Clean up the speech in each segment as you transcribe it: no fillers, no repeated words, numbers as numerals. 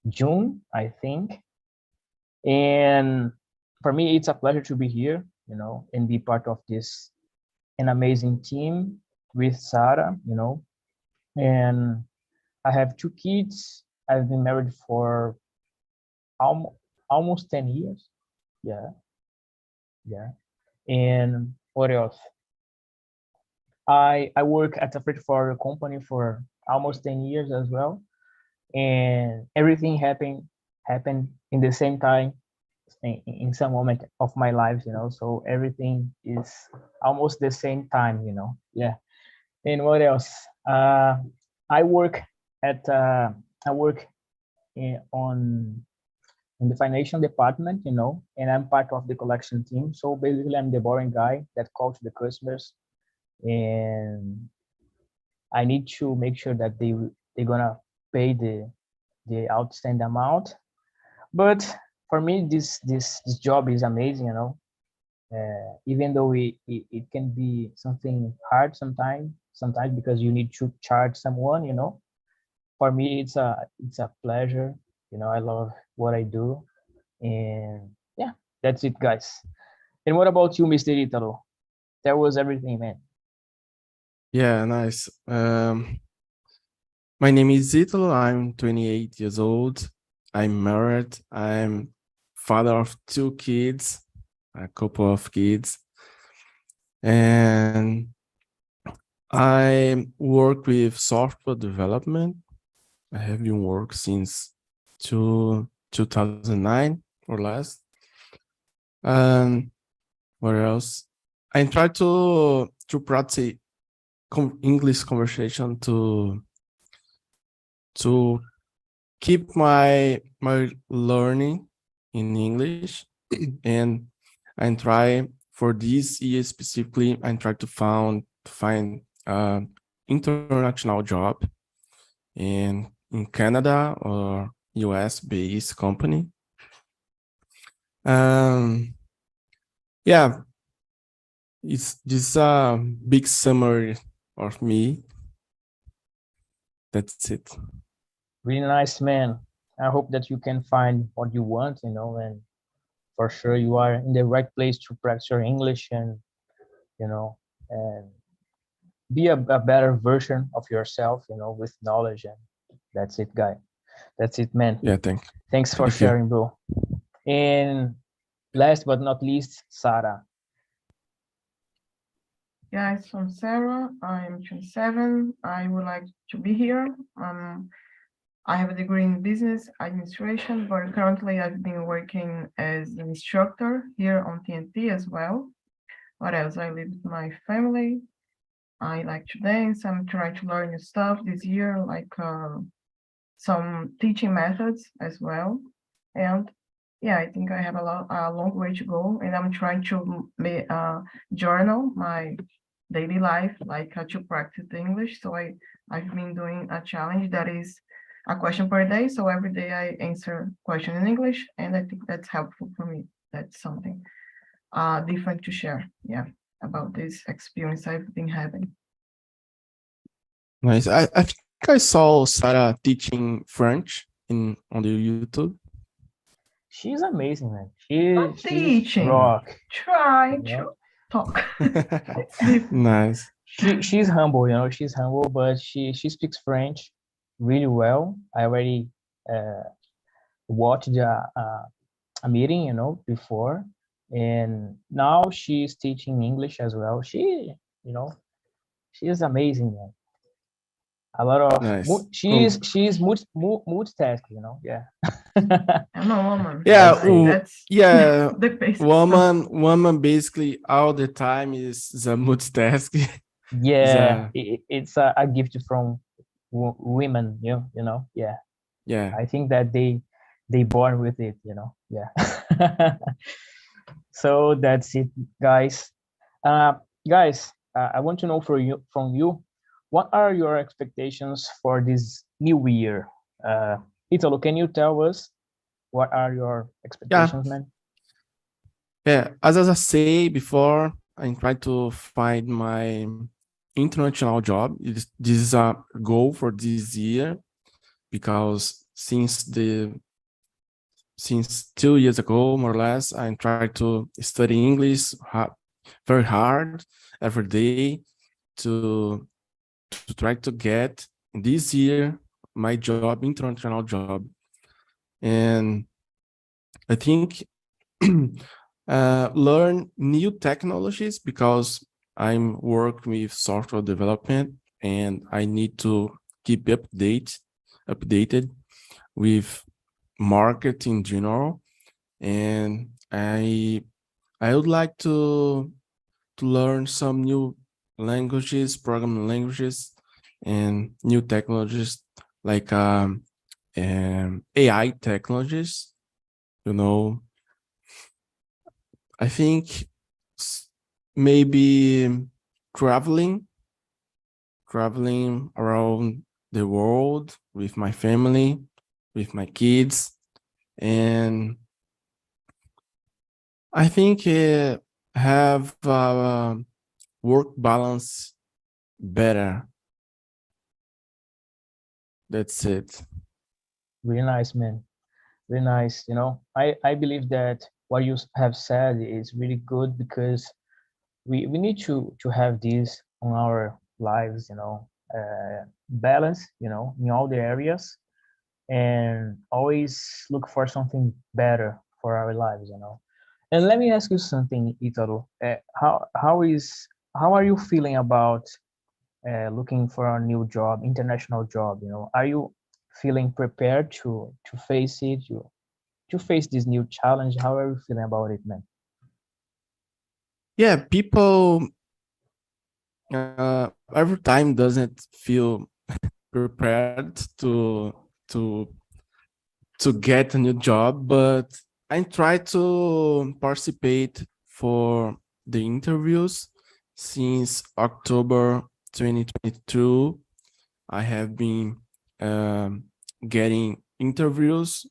June, I think. And for me, it's a pleasure to be here, and be part of this an amazing team with Sarah, and I have two kids. I've been married for almost 10 years. Yeah, yeah. And what else? I work at a freight forwarder company for almost 10 years as well. And everything happened in the same time in some moment of my life, so everything is almost the same time, yeah. And what else? I work at I work on in the financial department, and I'm part of the collection team. So basically, I'm the boring guy that calls the customers, and I need to make sure that they're gonna pay the outstanding amount. But for me, this job is amazing, even though it can be something hard sometimes because you need to charge someone, for me it's a pleasure. I love what I do, and yeah, that's it, guys. And what about you, Mr. Italo? That was everything, man. Yeah, nice. My name is Italo. I'm 28 years old. I'm married. I'm father of two kids, a couple of kids. And I work with software development. I have been working since 2009 or less. What else? I try to practice English conversation to keep my learning in English, and I try for this year specifically. I try to find international job in Canada or US based company. Yeah, it's this big summary of me. That's it. Really nice, man. I hope that you can find what you want, and for sure you are in the right place to practice your English, and and be a better version of yourself, with knowledge. And that's it, guy. That's it, man. Yeah, Thanks for thank you. sharing, bro. And last but not least, Sarah. Guys, I'm Sarah. I'm 27. I would like to be here. I have a degree in business administration, but currently I've been working as an instructor here on TNT as well. What else? I live with my family. I like to dance. I'm trying to learn new stuff this year, like some teaching methods as well. And yeah, I think I have a long way to go, and I'm trying to journal my daily life, like to practice the English. So I've been doing a challenge that is a question per day. So every day I answer question in English, and I think that's helpful for me. That's something different to share. Yeah, about this experience I've been having. Nice. I think I saw Sarah teaching French on the YouTube. She's amazing, man. Not She's teaching. rock. Try to talk. Nice. She's humble, she's humble, but she speaks French really well. I already watched a meeting, before, and now she's teaching English as well. She is amazing, man. A lot of Nice. she's multitasking, yeah. I'm a woman. Yeah, That's yeah. the basic Woman basically all the time is the multitasking. Yeah, it's a gift from women, yeah. Yeah. I think that they born with it, yeah. So that's it, guys. Guys, I want to know from you, what are your expectations for this new year? Italo, can you tell us what are your expectations, man? Yeah, as I say before, I'm trying to find my international job. This is a goal for this year, because since 2 years ago, more or less. I tried to study English very hard every day to try to get this year my job, international job. And I think learn new technologies, because I'm working with software development and I need to keep updated with market in general. And I would like to learn some new languages, programming languages, and new technologies like AI technologies. I think maybe traveling around the world with my family, with my kids, and I think have work balance better. That's it. Really nice, man. Really nice. I believe that what you have said is really good, because we need to have this on our lives, balance, in all the areas, and always look for something better for our lives. And let me ask you something, Italo. How are you feeling about looking for a new job, international job? Are you feeling prepared to face it, to face this new challenge? How are you feeling about it, man? Yeah, people every time doesn't feel prepared to get a new job, but I try to participate for the interviews since October 2022. I have been getting interviews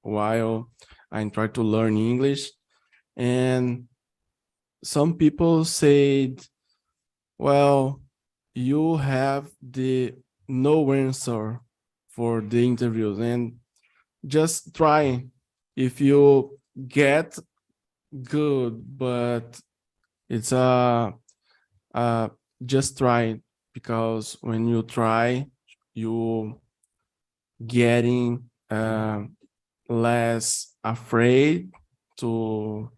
while I try to learn English, and some people said, well, you have the no answer for the interviews, and just try. If you get, good, but it's just try, because when you try, you getting less afraid to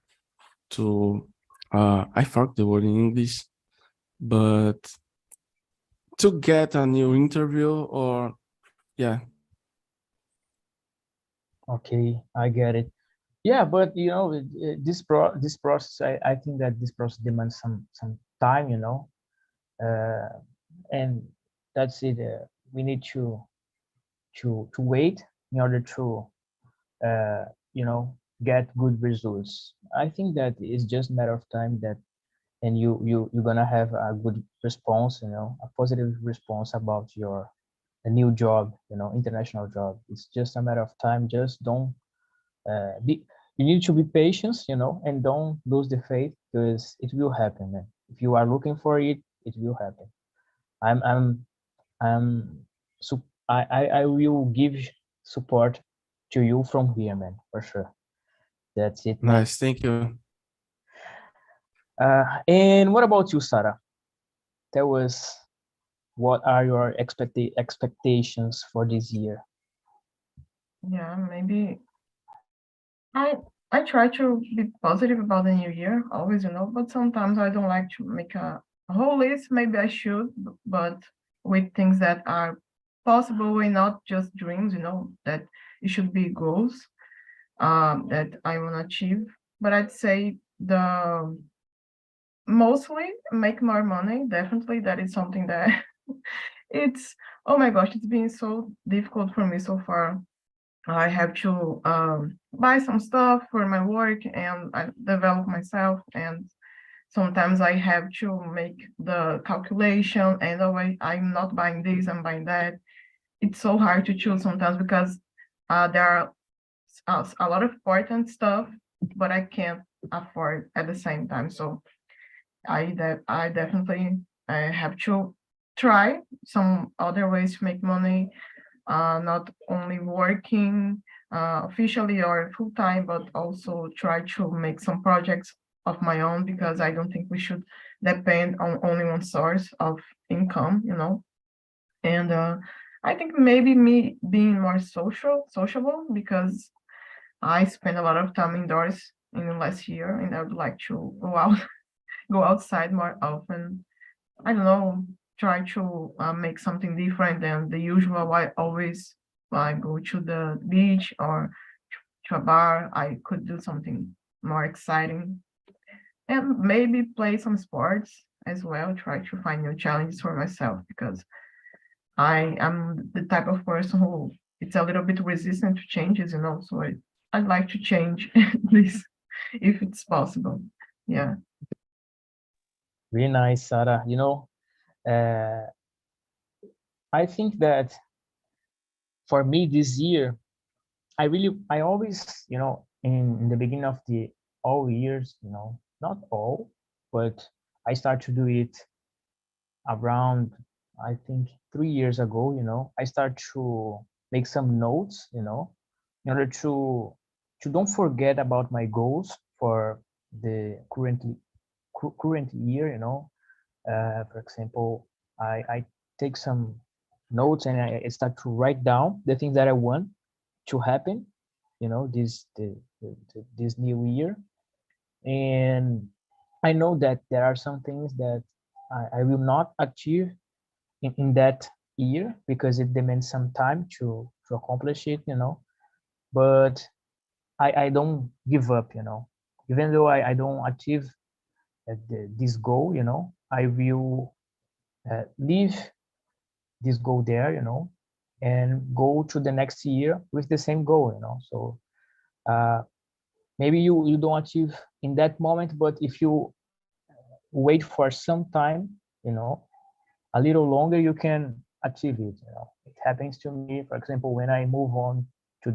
I forgot the word in English, but to get a new interview, or yeah. Okay, I get it. Yeah, but this process, I think that this process demands some time, and that's it. We need to wait in order to uh, get good results. I think that it's just a matter of time, that and you're gonna have a good response, a positive response about your a new job, international job. It's just a matter of time. Just don't be. You need to be patient, and don't lose the faith, because it will happen, man. If you are looking for it, it will happen. I'm I'm I'm so I will give support to you from here, man, for sure. That's it, man. Nice, thank you. And what about you, Sarah? Tell us, what are your expectations for this year? Yeah, maybe I I try to be positive about the new year always, but sometimes I don't like to make a whole list. Maybe I should, but with things that are possible and not just dreams, that it should be goals that I want to achieve. But I'd say the mostly make more money. Definitely, that is something that it's, oh my gosh, it's been so difficult for me so far. I have to buy some stuff for my work, and I develop myself, and sometimes I have to make the calculation, and oh, I'm not buying this, I'm buying that. It's so hard to choose sometimes, because there are a lot of important stuff, but I can't afford at the same time. So I definitely have to try some other ways to make money. not only working officially or full-time, but also try to make some projects of my own, because I don't think we should depend on only one source of income, And I think maybe me being more sociable, because I spent a lot of time indoors in the last year, and I would like to go out, go outside more often. I don't know, try to make something different than the usual. I always go to the beach or to a bar. I could do something more exciting, and maybe play some sports as well. Try to find new challenges for myself, because I am the type of person who it's a little bit resistant to changes, So I'd like to change this if it's possible. Yeah. Really nice, Sarah. Uh, I think that for me this year, I always, in the beginning of the all years, not all, but I start to do it around, I think 3 years ago, I start to make some notes, in order to don't forget about my goals for the current year, for example, I take some notes and I start to write down the things that I want to happen, this new year. And I know that there are some things that I will not achieve in that year because it demands some time to accomplish it, but I don't give up, even though I don't achieve this goal, I will leave this goal there, and go to the next year with the same goal, so uh, maybe you don't achieve in that moment, but if you wait for some time, a little longer, you can achieve it. It happens to me, for example, when I move on to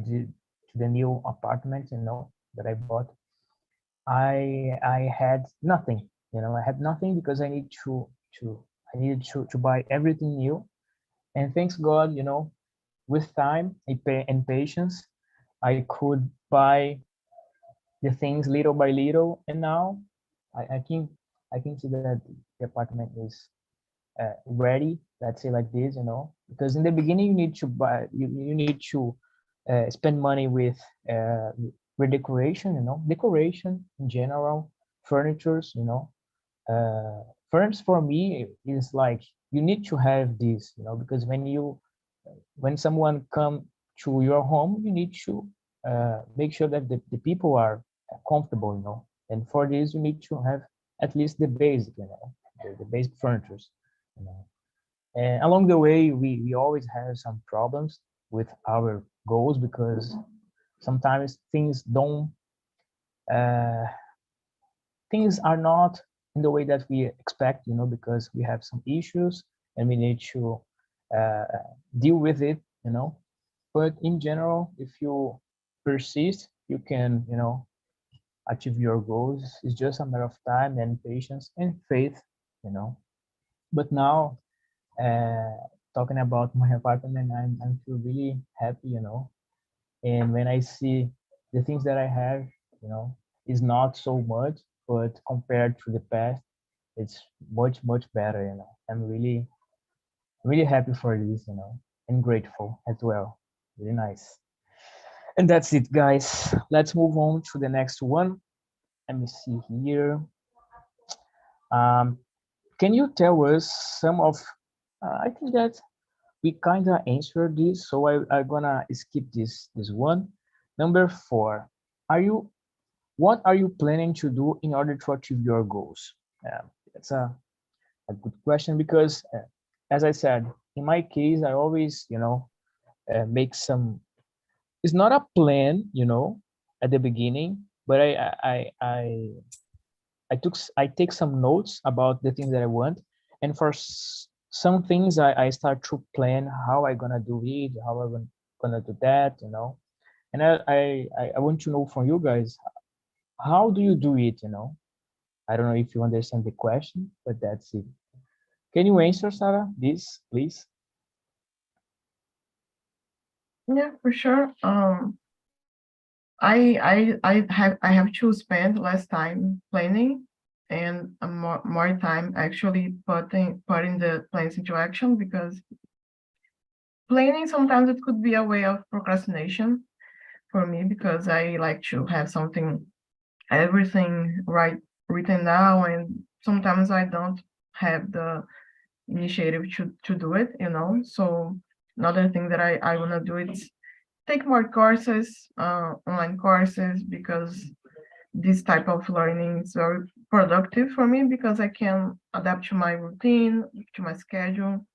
the new apartment, that I bought. I had nothing. I had nothing because I needed to buy everything new. And thanks God, with time and patience, I could buy the things little by little, and now I can see that the apartment is ready. Let's say like this, because in the beginning you need to buy, you need to spend money with redecoration, decoration in general, furnitures, furnace for me is like you need to have this, because when someone come to your home, you need to make sure that the people are comfortable, and for this you need to have at least the basic, the basic furnitures, you know. And along the way, we always have some problems with our goals because sometimes uh, things are not in the way that we expect, because we have some issues and we need to uh, deal with it, But in general, if you persist, you can, achieve your goals. It's just a matter of time and patience and faith, you know. But now, uh, talking about my apartment, I'm feel really happy, And when I see the things that I have, is not so much, but compared to the past, it's much better, I'm really happy for this, and grateful as well. Really nice. And that's it, guys. Let's move on to the next one. Let me see here. Um, can you tell us some of? I think that we kind of answered this, so I'm gonna skip this one. Number 4. Are you? What are you planning to do in order to achieve your goals? That's a good question because, as I said, in my case, I always, make some. It's not a plan, at the beginning, but I take some notes about the things that I want, and for some things I start to plan how I gonna do it, how I'm gonna do that, And I want to know from you guys, how do you do it, I don't know if you understand the question, but that's it. Can you answer, Sarah, this, please? Yeah, for sure. I have to spend less time planning and more time actually putting the plans into action, because planning sometimes it could be a way of procrastination for me, because I like to have everything written down, and sometimes I don't have the initiative to do it, you know. So another thing that I want to do is take more courses, online courses, because this type of learning is very productive for me, because I can adapt to my routine, to my schedule.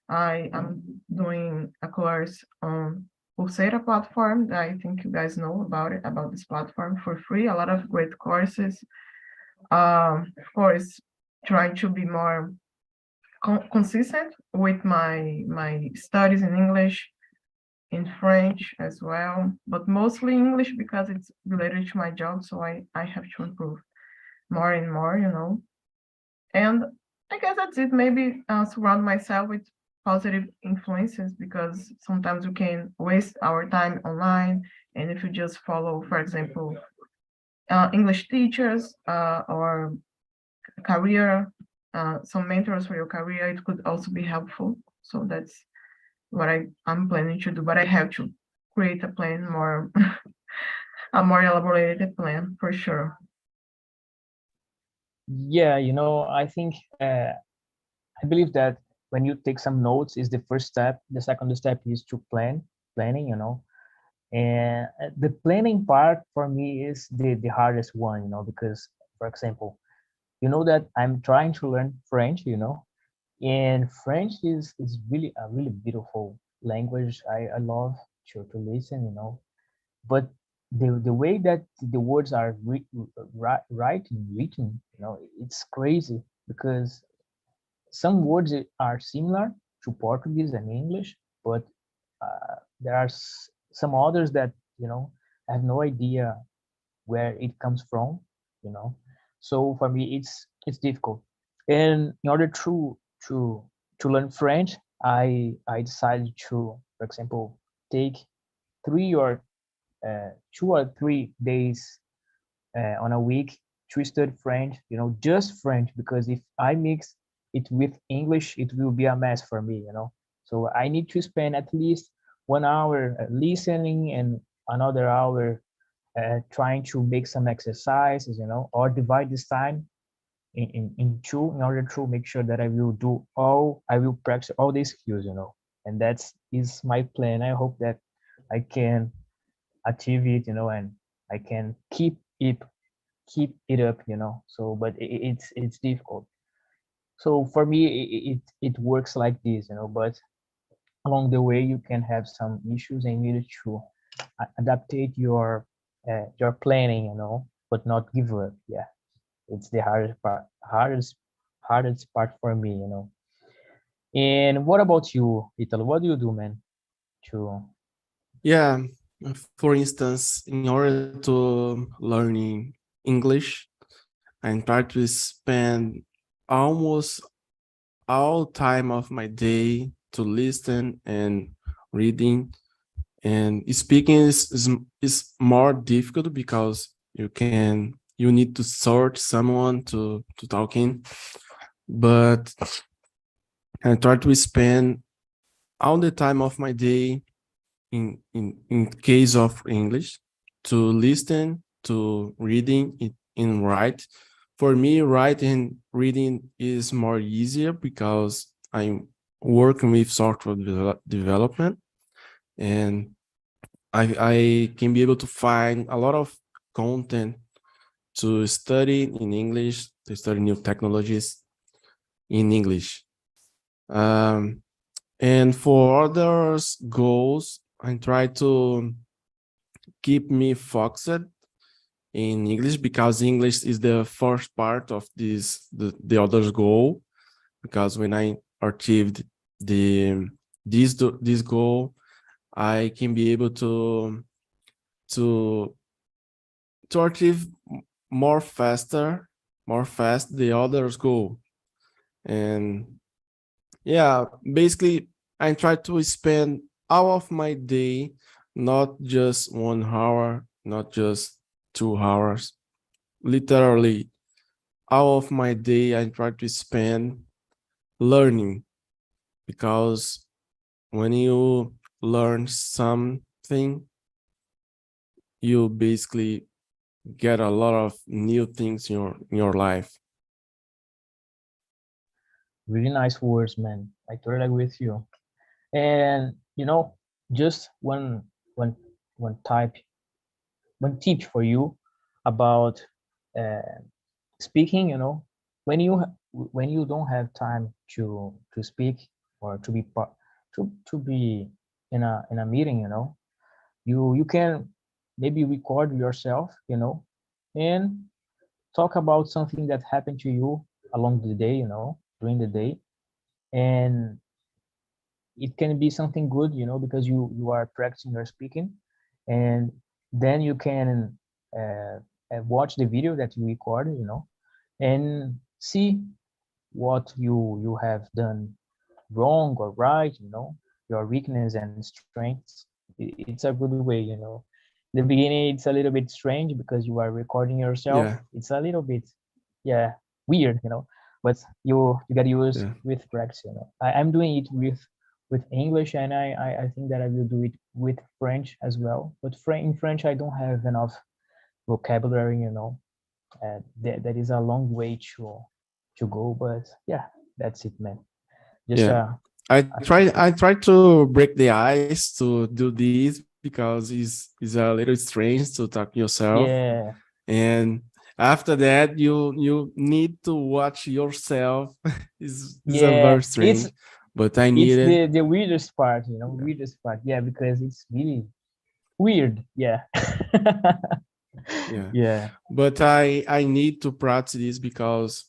I am doing a course on Coursera platform that I think you guys know about it, about this platform, for free. A lot of great courses. Of course, trying to be more consistent with my studies in English, in French as well, but mostly English because it's related to my job. So I have to improve more and more, you know. And I guess that's it. Maybe surround myself with positive influences, because sometimes we can waste our time online. And if you just follow, for example, English teachers or career, some mentors for your career, it could also be helpful. So that's what I'm planning to do, but I have to create a plan more, a more elaborated plan for sure. Yeah, you know, I think I believe that when you take some notes is the first step. The second step is to planning, you know. And the planning part for me is the hardest one, you know, because for example, you know that I'm trying to learn French, you know, and French is really a really beautiful language. I love to listen, you know, but the way that the words are written, you know, it's crazy because some words are similar to Portuguese and English, but there are some others that, you know, I have no idea where it comes from, you know. So for me, it's difficult. And in order to to learn French, I decided to, for example, take 2 or 3 days on a week to study French, you know, just French, because if I mix it with English, it will be a mess for me, you know. So I need to spend at least 1 hour listening and another hour trying to make some exercises, you know, or divide this time in two in order to make sure that I will practice all these skills, you know. And that's is my plan. I hope that I can achieve it, you know, and I can keep it up, you know. So but it's difficult. So for me it works like this, you know, but along the way you can have some issues and you need to adaptate your planning, you know, but not give up. Yeah, it's the hardest part for me, you know. And what about you, Italo? What do you do, man, to Yeah, for instance, in order to learning English, I try to spend almost all time of my day to listen and reading. And speaking is more difficult because you need to search someone to talk in. But I try to spend all the time of my day in case of English to listen to reading it in write. For me, writing reading is more easier because I'm working with software development, and I can be able to find a lot of content to study in English, to study new technologies in English. Um, and for others goals, I try to keep me focused in English because English is the first part of the other's goal. Because when I achieved the this goal, I can be able to to achieve more fast the others goal. And yeah, basically I try to spend all of my day, not just 1 hour, not just 2 hours, literally all of my day I try to spend learning, because when you learn something, you basically get a lot of new things in your life. Really nice words, man. I totally agree with you. And just one one type one tip for you about uh, speaking. When you don't have time to speak or to be part to be in a meeting, you can maybe record yourself, and talk about something that happened to you along the day, during the day. And it can be something good, because you are practicing your speaking. And then you can watch the video that you recorded, and see what you have done wrong or right, your weakness and strengths. It's a good way, the beginning it's a little bit strange because you are recording yourself. Yeah, It's a little bit, yeah, weird, but you get used yeah, with practice. I'm doing it with English, and I think that I will do it with French as well. But in French I don't have enough vocabulary, that is a long way to go. But yeah, that's it, man. Just yeah. a I try to break the ice to do this, because it's a little strange to talk yourself. yeah, And after that, you need to watch yourself. Is a yeah. very strange, but I It's need it. the weirdest part, Yeah. weirdest part. Yeah, because it's really weird. Yeah. Yeah. Yeah. But I need to practice this, because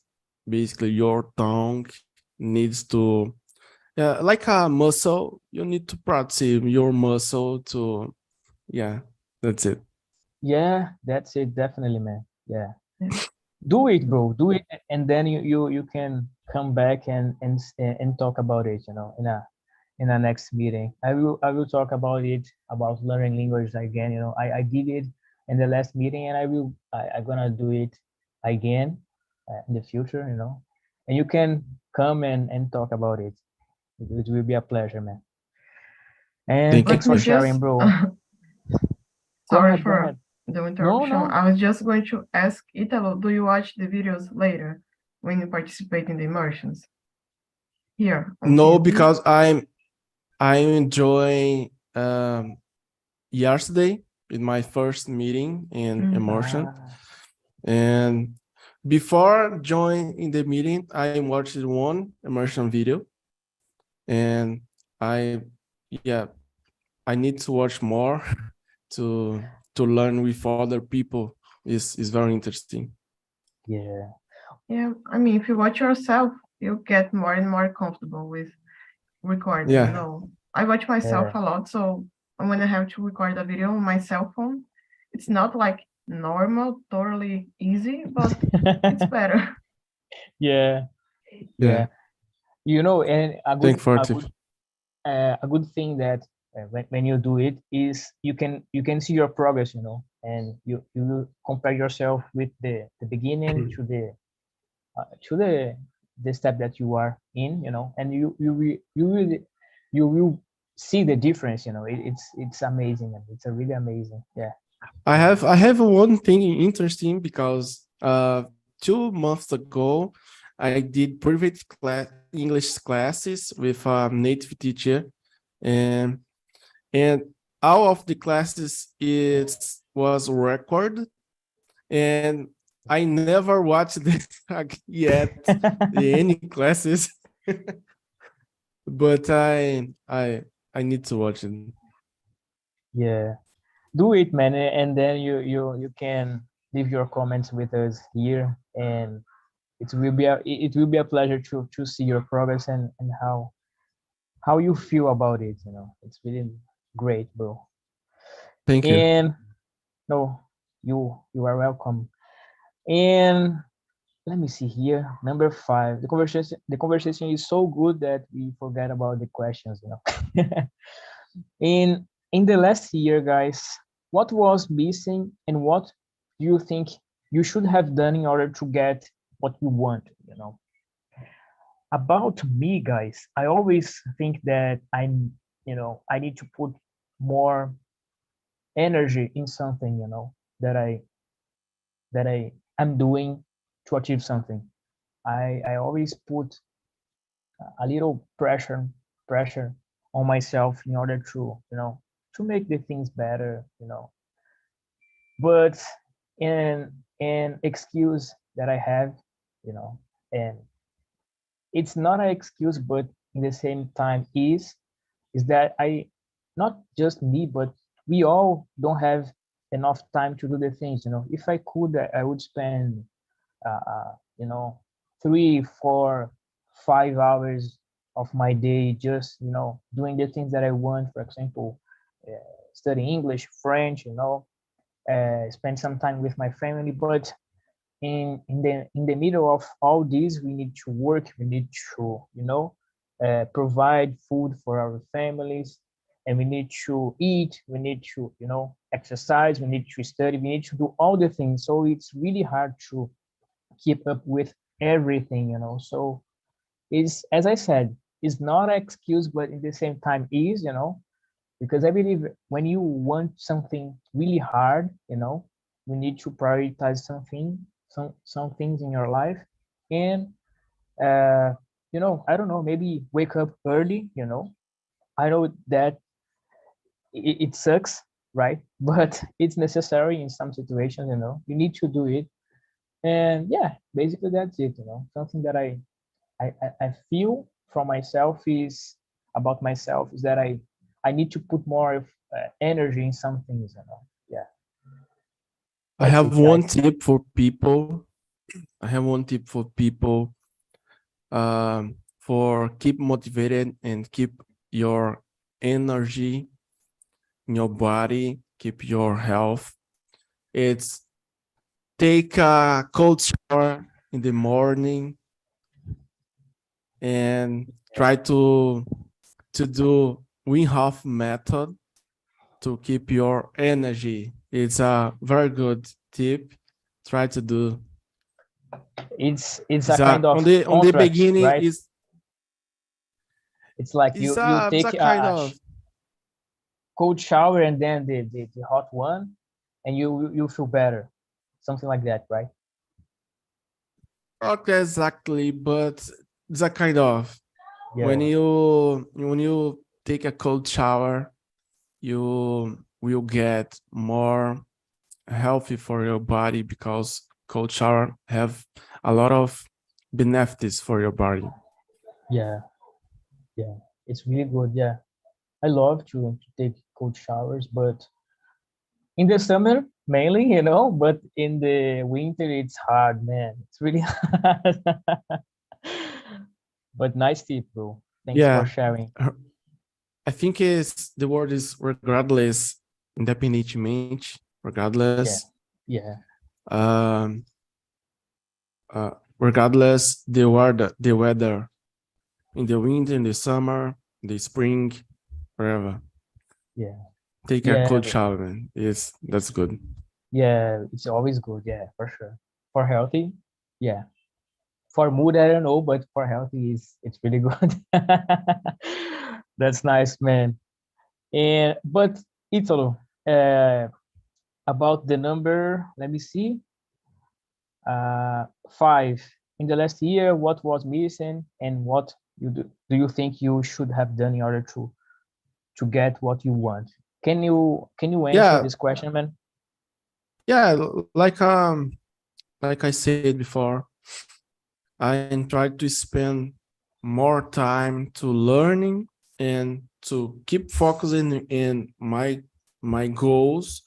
basically your tongue needs to, yeah, like a muscle. You need to practice your muscle to, yeah, that's it. Yeah, that's it. Definitely, man. Yeah. Yeah. Do it, bro. Do it, and then you can come back and talk about it, in a next meeting. I will talk about it, about learning language again. I did it in the last meeting, and I'm gonna do it again in the future. And you can come and talk about it. It will be a pleasure, man. And Thank you. thanks Let for me sharing, just, bro. Go sorry ahead, go for ahead. the No, interruption. no. I was just going to ask Italo, do you watch the videos later when you participate in the immersions here on No, TNT? because I'm enjoying yesterday in my first meeting in Mm. immersion. Ah, And before joining the meeting, I watched one immersion video, and I, yeah, I need to watch more to learn with other people. Is very interesting. yeah, Yeah, I mean, if you watch yourself, you get more and more comfortable with recording, Yeah, I watch myself yeah, a lot, so when I have to record a video on my cell phone, it's not like normal, totally easy, but it's better. yeah, yeah. yeah. And Thank for tip. a good thing that when you do it is you can see your progress, and you will compare yourself with the beginning to the step that you are in, and you will see the difference. It's amazing, and it's a really amazing. Yeah, I have one thing interesting, because 2 months ago I did private English classes with a native teacher, and and all of the classes it was recorded, and I never watched it yet any classes, but I need to watch it. yeah. Do it, man, and then you can leave your comments with us here, and it will be a pleasure to see your progress and how you feel about it. It's really great, bro. Thank you. And no, you are welcome. And let me see here. Number 5, the conversation is so good that we forget about the questions. In the last year, guys, what was missing and what do you think you should have done in order to get what you want, you know? About me, guys, I always think that I need to put more energy in something, that I am doing to achieve something. I always put a little pressure on myself in order to make the things better. But an excuse that I have, and it's not an excuse, but in the same time is that I, not just me, but we all don't have enough time to do the things. If I could, I would spend uh, you know 3, 4, 5 hours of my day just doing the things that I want. For example, uh, studying English, French, spend some time with my family. But in the middle of all this, we need to work, we need to provide food for our families, and we need to eat, we need to exercise, we need to study, we need to do all the things. So it's really hard to keep up with everything. So it's, as I said, it's not an excuse, but at the same time is, because I believe when you want something really hard, you need to prioritize some things in your life. And I don't know, maybe wake up early. I know that it sucks, right? But it's necessary in some situations. You need to do it. And yeah, basically that's it. Something that I feel from myself is about myself is that I need to put more of energy in some things. Yeah, I that's have it, one guys. tip for people. I have one tip for people for keep motivated and keep your energy in your body, keep your health. It's take a cold shower in the morning and try to do Wim Hof method to keep your energy. It's a very good tip. Try to do. It's a It's a, kind of on the contract, beginning right? It's like you it's a take kind of cold shower and then the hot one, and you feel better, something like that, right? not exactly, but it's a kind of Yeah, when you take a cold shower, you will get more healthy for your body because cold shower have a lot of benefits for your body. yeah, yeah. It's really good. Yeah, I love to take cold showers, but in the summer mainly, but in the winter it's hard, man. It's really hard. But nice tip, bro. Thanks for Yeah, sharing. I think is the word is regardless, independentemente, Yeah, regardless, yeah, um, regardless the weather in the winter, in the summer, the spring, wherever. yeah, Take a yeah, cold bro. shower, man. Yes, that's good. Yeah, it's always good. Yeah, for sure. For healthy, yeah. For mood, I don't know, but for healthy, is it's really good. That's nice, man. And but Italo, uh, about the number, let me see. 5 in the last year. What was missing, and what do you think you should have done in order to get what you want? Can you answer Yeah, this question, man? yeah. Like I said before, I try to spend more time to learning and to keep focusing in my goals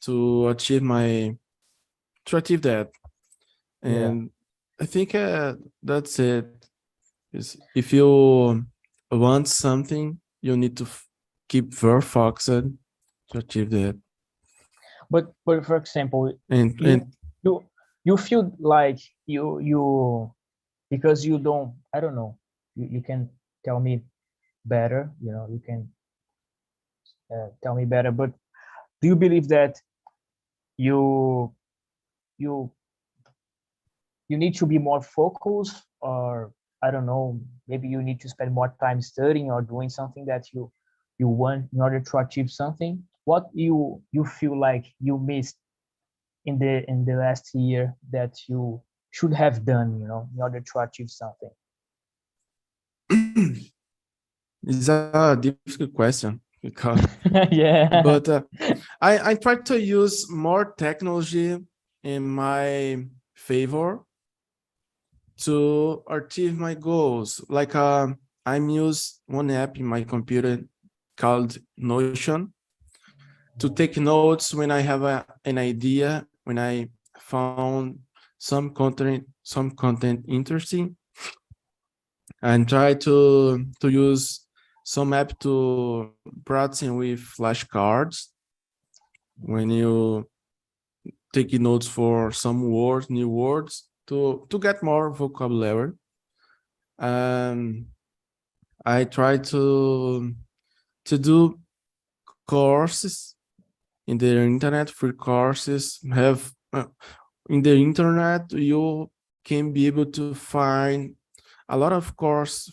to achieve that. Yeah. And I think that's it. If you want something, you need to keep very focused to achieve that. But for example, And you you you feel like you because you don't, I don't know, you can tell me better, you can tell me better. But do you believe that you you you need to be more focused, or I don't know, maybe you need to spend more time studying or doing something that you want in order to achieve something? What you feel like you missed in the last year that you should have done, in order to achieve something? It's a difficult question because, Yeah. but I try to use more technology in my favor to achieve my goals. Like I'm use one app in my computer called Notion to take notes when I have an idea, when I found some content interesting, and try to use some app to practice with flashcards when you take notes for some words, new words, to get more vocabulary. I try to do courses in the internet, free courses. Have in the internet you can be able to find a lot of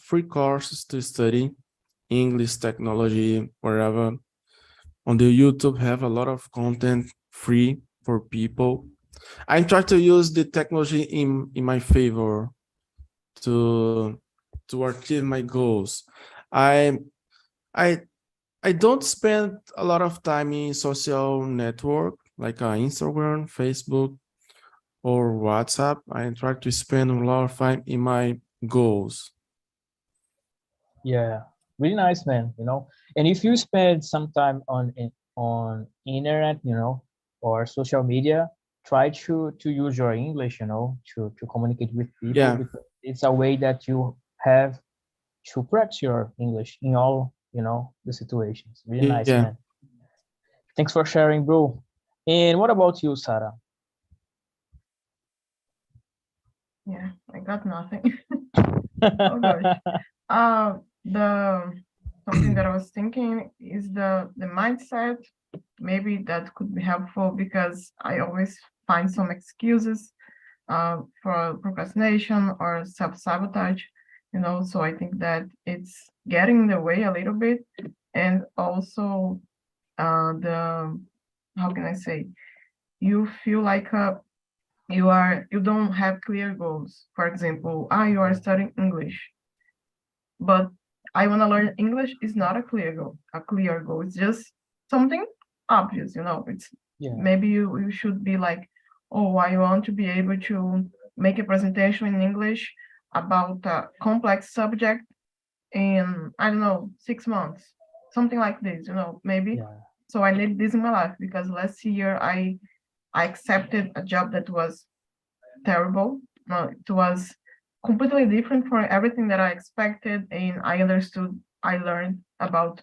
free courses to study English, technology, wherever. On the YouTube have a lot of content free for people. I try to use the technology in my favor to achieve my goals. I I I don't spend a lot of time in social network like Instagram, Facebook, or WhatsApp. I try to spend a lot of time in my goals. Yeah, really nice, man. And if you spend some time on internet, or social media, try to use your English, to communicate with people, Yeah, because it's a way that you have to practice your English in all, the situations. Really nice, yeah. man. Thanks for sharing, bro. And what about you, Sarah? Yeah, I got nothing. Oh gosh. The something that I was thinking is the mindset. Maybe that could be helpful because I always find some excuses for procrastination or self-sabotage, so I think that it's getting in the way a little bit. And also the how can I say, you feel like you don't have clear goals. For example, you are studying English, but I want to learn English is not a clear goal. It's just something obvious. It's Yeah, maybe you should be like, oh, I want to be able to make a presentation in English about a complex subject in, I don't know, 6 months, something like this. Maybe. yeah, So I need this in my life because last year I accepted a job that was terrible. It was completely different from everything that I expected, and I understood, I learned about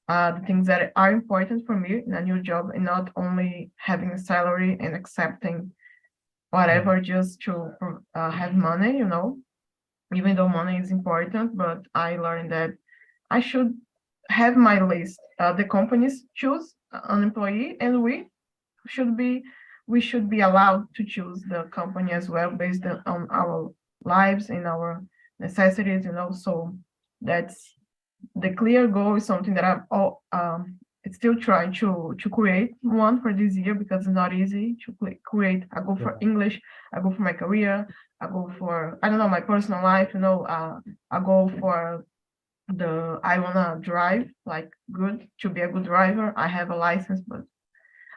the things that are important for me in a new job, and not only having a salary and accepting yeah, whatever just to have money, even though money is important. But I learned that I should have my list. The companies choose an employee, and should be we should be allowed to choose the company as well based on our lives and our necessities. So that's the clear goal is something that still trying to create one for this year, because it's not easy to create. I go for yeah, English, I go for my career, I go for, I don't know, my personal life. I go for I wanna drive like good, to be a good driver. I have a license, but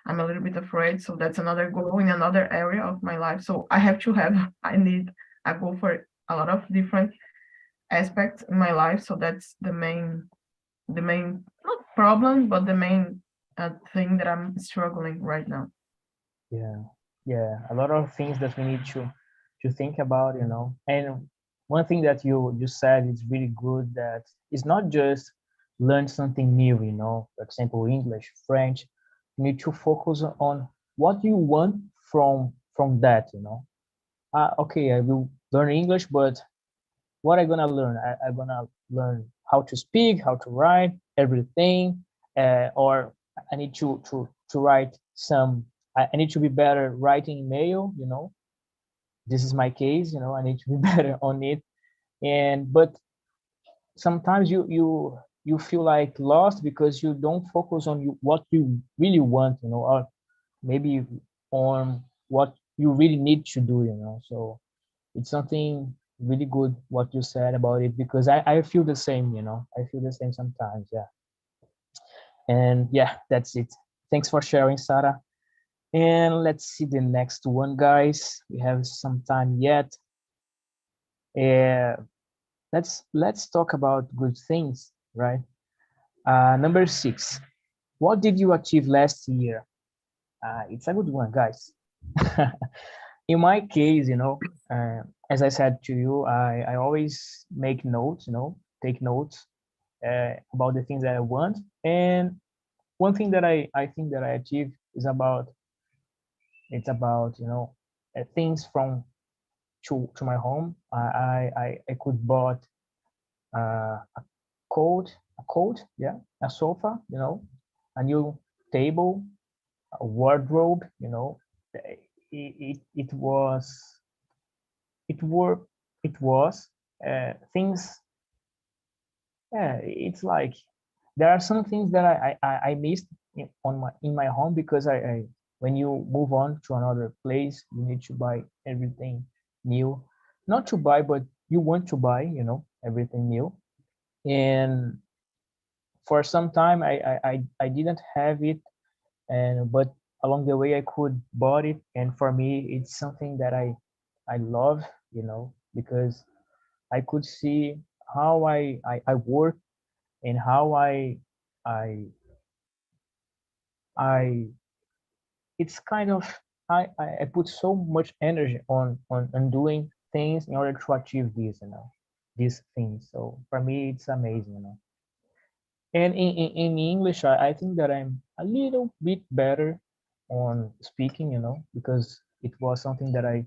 I'm a little bit afraid. So that's another goal in another area of my life. So I go for a lot of different aspects in my life. So that's the main, not problem, but the main thing that I'm struggling right now. yeah, yeah. A lot of things that we need to think about, And one thing that you said is really good, that it's not just learn something new, For example, English, French. You need to focus on what you want from that. Okay, I will learn English, but what I gonna learn? I'm gonna learn how to speak, how to write, everything. or I need to write some. I need to be better writing email. This is my case. I need to be better on it. But sometimes you feel like lost because you don't focus on what you really want. Or maybe on what you really need to do. So it's something really good what you said about it, because I feel the same. I feel the same sometimes. Yeah. And yeah, that's it. Thanks for sharing, Sarah. And let's see the next one, guys. We have some time yet. uh, let's talk about good things, right? Number 6, what did you achieve last year? It's a good one, guys. In my case, as I said to you, I always make notes, take notes about the things that I want. And one thing that I think that I achieved is about things from to my home. I could bought a coat, yeah, a sofa, a new table, a wardrobe. It was it were it was things. Yeah, it's like there are some things that I missed in my home, because I when you move on to another place, you need to buy everything new. Not to buy, but you want to buy, everything new. And for some time I didn't have it, and but along the way I could bought it. And for me it's something that I love, because I could see how I work, and how I I it's kind of I put so much energy on doing things in order to achieve this, these things. So for me it's amazing, And in English, I think that I'm a little bit better on speaking, because it was something that I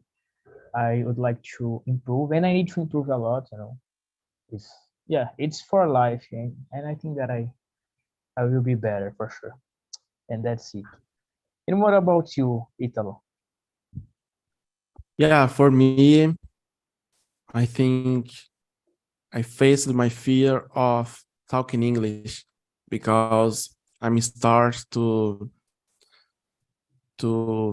would like to improve, and I need to improve a lot. It's Yeah, it's for life, and I think that I will be better for sure. And that's it. And what about you, Italo? Yeah, for me, I think I faced my fear of talking English because I'm start to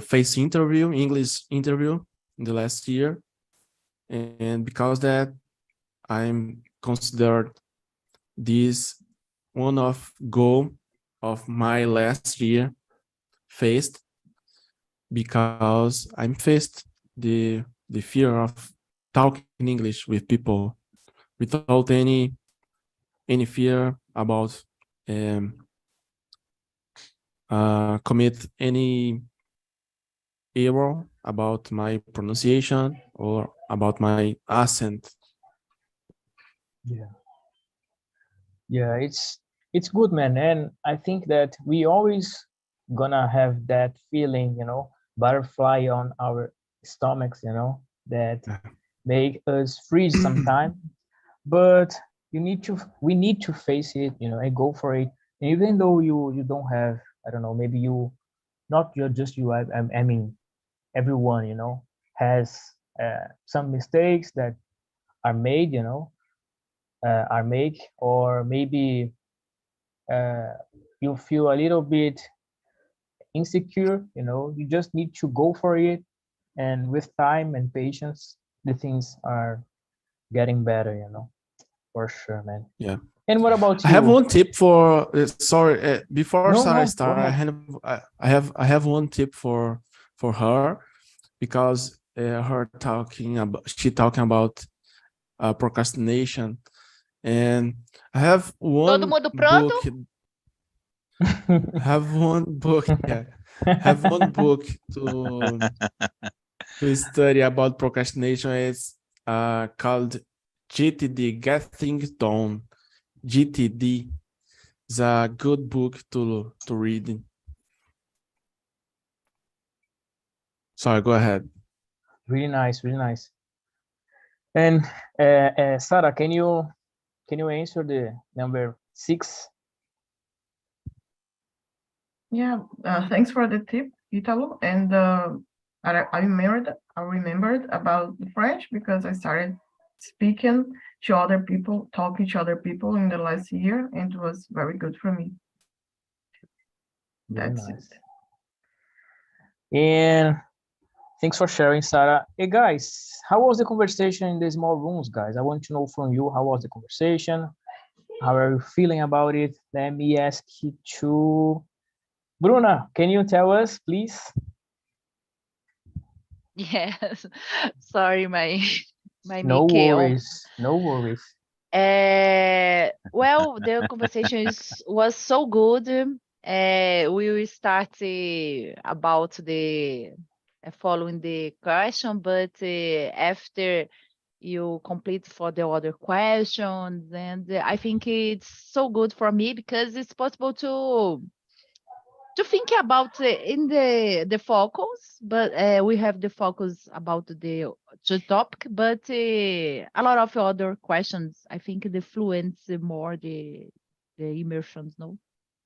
face English interview in the last year, and because that I'm considered this one of goal of my last year faced, because I'm faced the fear of talking English with people without any fear about commit any error about my pronunciation or about my accent. Yeah. Yeah, it's good, man. And I think that we always gonna have that feeling, butterfly on our stomachs, that make us freeze sometime. But we need to face it, and go for it. And even though you don't have, I don't know, maybe you not you're just you I mean everyone, has some mistakes that are made, are made, or maybe uh, you feel a little bit insecure. You just need to go for it, and with time and patience the things are getting better, for sure, man. Yeah. And what about I have you? one tip for sorry, before No, Sarah no, go start, ahead. I have one tip for her, because she talking about procrastination, and I have Todo one mundo pronto? book. Have one book, yeah. Have one book to study about procrastination. It's called GTD, Get Things Done. GTD is a good book to read. Sorry, go ahead. Really nice, really nice. And Sarah, can you answer the number 6? Yeah, thanks for the tip, Italo. And I remembered about the French because I started speaking to other people, talking to other people in the last year, and it was very good for me. Very That's it. nice. And thanks for sharing, Sarah. Hey guys, how was the conversation in the small rooms, guys? I want to know from you, how was the conversation? How are you feeling about it? Let me ask you to Bruna. Can you tell us, please? Yes. Sorry, my my No mic on. worries. No worries. Well, the conversation was so good. We will start about the following the question, but after you complete for the other questions, and I think it's so good for me because it's possible to think about in the focus, but we have the focus about the topic, but a lot of other questions. I think the fluency more the immersions. No,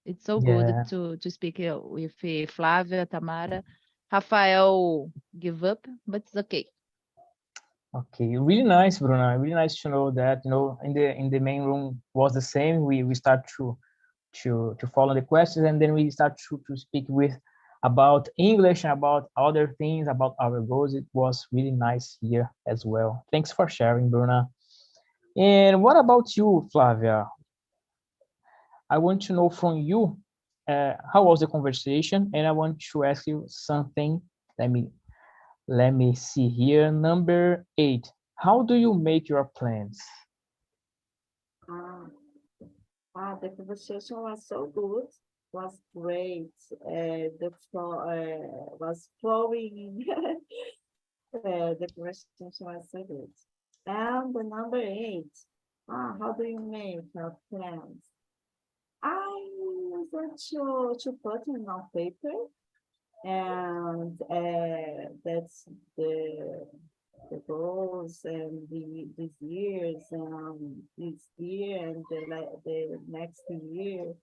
it's so good Yeah. to speak with Flávia, Tamara, Rafael. Give up, but it's okay. Okay, really nice, Bruna. Really nice to know that, in the main room was the same. We start to follow the questions, and then we start to speak with about English and about other things, about our goals. It was really nice here as well. Thanks for sharing, Bruna. And what about you, Flavia? I want to know from you, how was the conversation? And I want to ask you something. Let me see here. Number 8. How do you make your plans? Ah, the conversation was so good, was great. The flow was flowing. The conversation was so good. And the number 8, how do you make your plans? I want to put it on paper, and that's the goals and these years, this year and the next year.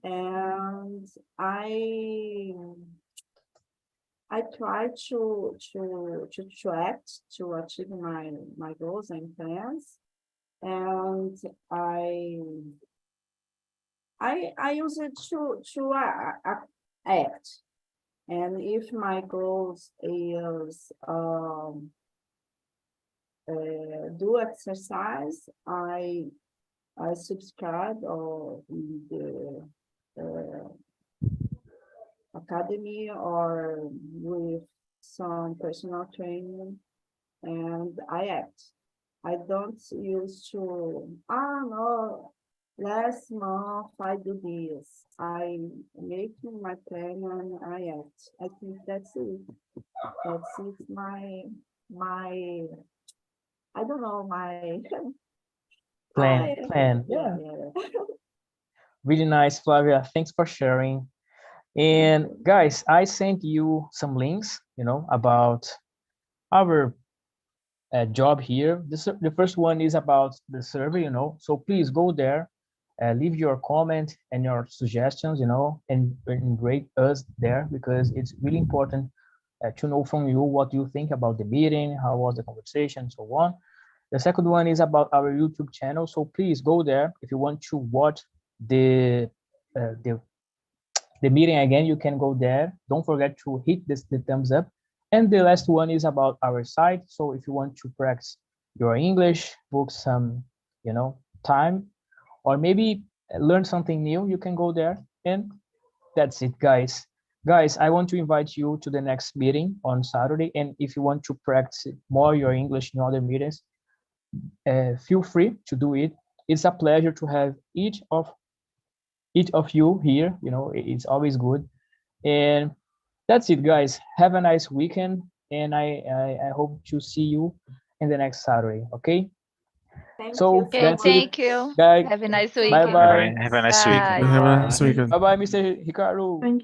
And I try to track to achieve my goals and plans. And I use it to act. And if my goals is do exercise, I subscribe or in the academy or with some personal training, and I act. I don't use to, no, last month I do this. I make my plan and I act. I think that's it. That's it. My I don't know, my Plan. yeah, Yeah. yeah. Really nice, Flavia. Thanks for sharing. And guys, I sent you some links, about our job here. The first one is about the survey, so please go there, leave your comment and your suggestions, and rate us there, because it's really important to know from you what you think about the meeting, how was the conversation, so on. The second one is about our YouTube channel, so please go there. If you want to watch the uh, the the meeting again, you can go there. Don't forget to hit the thumbs up. And the last one is about our site. So if you want to practice your English, book some, time, or maybe learn something new, you can go there. And that's it, guys. Guys, I want to invite you to the next meeting on Saturday. And if you want to practice more your English in other meetings, feel free to do it. It's a pleasure to have each of you here. It's always good. And that's it, guys. Have a nice weekend, and I hope to see you in the next Saturday. Okay. Thank you So so Okay, that's it, much. thank you. guys. Have a nice Bye weekend. bye. Have a nice weekend. Bye. Have a Bye nice weekend. bye, Mr. Ricardo. Thank you.